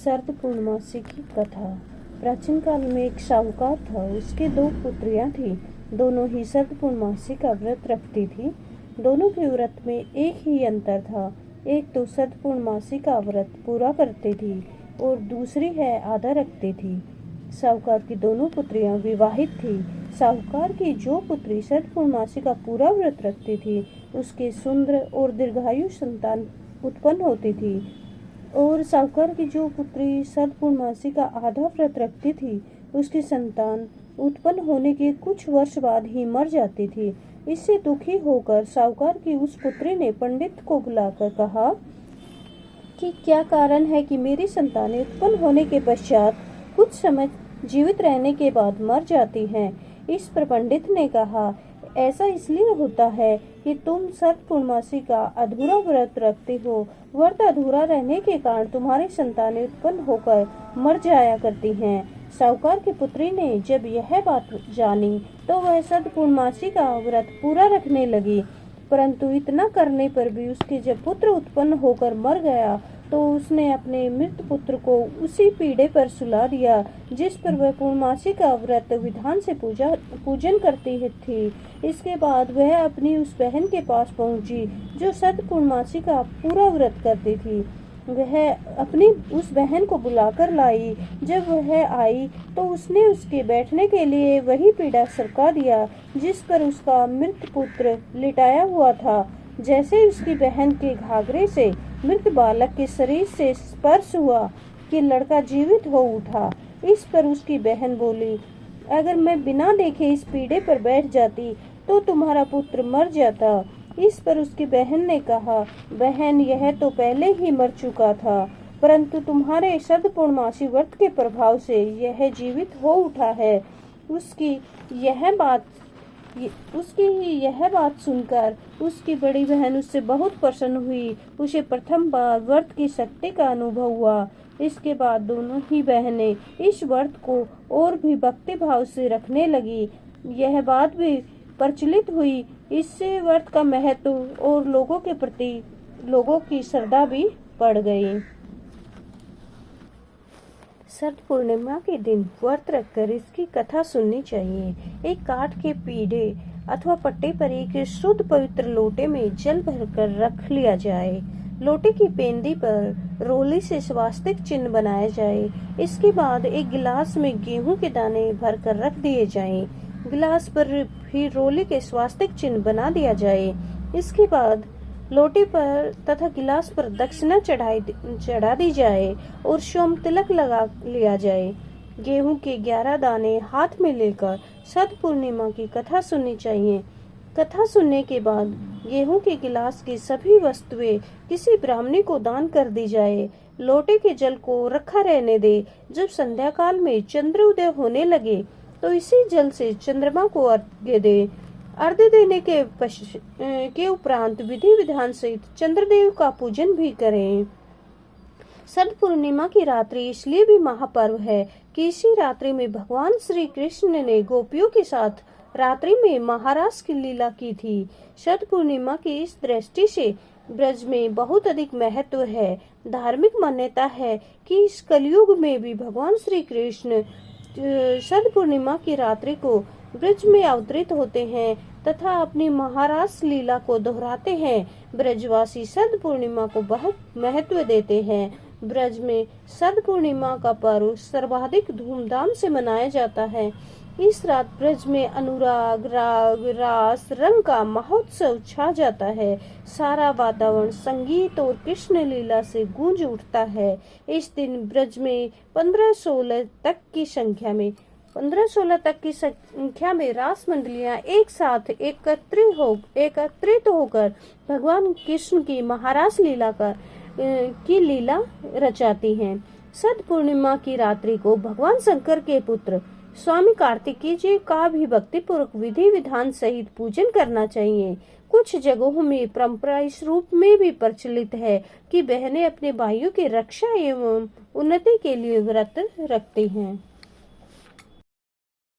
शरद पूर्णमासी की कथा। प्राचीन काल में एक साहूकार था। उसके दो पुत्रियां थी। दोनों ही शरद पूर्णमासी का व्रत रखती थी। दोनों के व्रत में एक ही अंतर था। एक तो शरद पूर्णमासी का व्रत पूरा करती थी और दूसरी है आधा रखती थी। साहूकार की दोनों पुत्रियां विवाहित थी। साहूकार की जो पुत्री शरद पूर्णमासी का पूरा व्रत रखती थी उसके सुंदर और दीर्घायु संतान उत्पन्न होती थी, और साहूकार की जो पुत्री शरद पूर्णमासी का आधा व्रत रखती थी उसकी संतान उत्पन्न होने के कुछ वर्ष बाद ही मर जाती थी। इससे दुखी होकर साहूकार की उस पुत्री ने पंडित को बुलाकर कहा कि क्या कारण है कि मेरी संतानें उत्पन्न होने के पश्चात कुछ समय जीवित रहने के बाद मर जाती हैं। इस पर पंडित ने कहा, ऐसा इसलिए होता है कि तुम शरद पूर्णमासी का अधूरा व्रत रखते हो। व्रत अधूरा रहने के कारण तुम्हारी संतानें उत्पन्न होकर मर जाया करती हैं। साहूकार की पुत्री ने जब यह बात जानी तो वह शरद पूर्णमासी का व्रत पूरा रखने लगी, परंतु इतना करने पर भी उसके जब पुत्र उत्पन्न होकर मर गया तो उसने अपने मृत पुत्र को उसी पीढ़े पर सुला दिया जिस पर वह पूर्णमासी का व्रत विधान से पूजन करती थी। इसके बाद वह अपनी उस बहन के पास पहुंची जो शरद पूर्णमासी का पूरा व्रत करती थी। वह अपनी उस बहन को बुलाकर लाई। जब वह आई तो उसने उसके बैठने के लिए वही पीढ़ा सरका दिया जिस पर उसका मृत पुत्र लिटाया हुआ था। जैसे उसकी बहन के घाघरे से मृत बालक के शरीर से स्पर्श हुआ कि लड़का जीवित हो उठा। इस पर उसकी बहन बोली, अगर मैं बिना देखे इस पीढ़े पर बैठ जाती तो तुम्हारा पुत्र मर जाता। इस पर उसकी बहन ने कहा, बहन, यह तो पहले ही मर चुका था, परंतु तुम्हारे शरद पूर्णमासी व्रत के प्रभाव से यह जीवित हो उठा है। उसकी यह बात सुनकर उसकी बड़ी बहन उससे बहुत प्रसन्न हुई। उसे प्रथम बार व्रत की शक्ति का अनुभव हुआ। इसके बाद दोनों ही बहनें इस व्रत को और भी भक्ति भाव से रखने लगी। यह बात भी प्रचलित हुई। इससे व्रत का महत्व और लोगों के प्रति लोगों की श्रद्धा भी बढ़ गई। शरद पूर्णिमा के दिन व्रत रखकर इसकी कथा सुननी चाहिए। एक काठ के पीढ़े अथवा पट्टे पर एक शुद्ध पवित्र लोटे में जल भरकर रख लिया जाए। लोटे की पेंदी पर रोली से स्वास्तिक चिन्ह बनाया जाए। इसके बाद एक गिलास में गेहूं के दाने भरकर रख दिए जाएं। गिलास पर भी रोली के स्वास्तिक चिन्ह बना दिया जाए। इसके बाद लोटे पर तथा गिलास पर दक्षिणा चढ़ा दी जाए और सोम तिलक लगा लिया जाए। गेहूं के 11 दाने हाथ में लेकर शरद पूर्णिमा की कथा सुननी चाहिए। कथा सुनने के बाद गेहूं के गिलास की सभी वस्तुएं किसी ब्राह्मणी को दान कर दी जाए। लोटे के जल को रखा रहने दे। जब संध्या काल में चंद्र उदय होने लगे तो इसी जल से चंद्रमा को अर्घ्य दे। अर्घ्य देने के उपरांत विधि विधान सहित चंद्रदेव का पूजन भी करें। शरद पूर्णिमा की रात्रि इसलिए भी महापर्व है कि इसी रात्रि में भगवान श्री कृष्ण ने गोपियों के साथ रात्रि में महारास की लीला की थी। शरद पूर्णिमा की इस दृष्टि से ब्रज में बहुत अधिक महत्व है। धार्मिक मान्यता है कि इस कलयुग में भी भगवान श्री कृष्ण शरद पूर्णिमा की रात्रि को ब्रज में अवतरित होते हैं तथा अपनी महारास लीला को दोहराते हैं। ब्रजवासी शरद पूर्णिमा को बहुत महत्व देते हैं। ब्रज में शरद पूर्णिमा का पर्व सर्वाधिक धूमधाम से मनाया जाता है। इस रात ब्रज में अनुराग, राग, रास, रंग का महोत्सव छा जाता है। सारा वातावरण संगीत और कृष्ण लीला से गूंज उठता है। इस दिन ब्रज में 15-16 तक की संख्या में रास मंडलियां एक साथ एकत्रित होकर भगवान कृष्ण की महारास लीला की लीला रचाती हैं। शरद पूर्णिमा की रात्रि को भगवान शंकर के पुत्र स्वामी कार्तिकेय जी का भी भक्ति पूर्वक विधि विधान सहित पूजन करना चाहिए। कुछ जगहों में परंपरा इस रूप में भी प्रचलित है कि बहनें अपने भाइयों की रक्षा एवं उन्नति के लिए व्रत रखती हैं।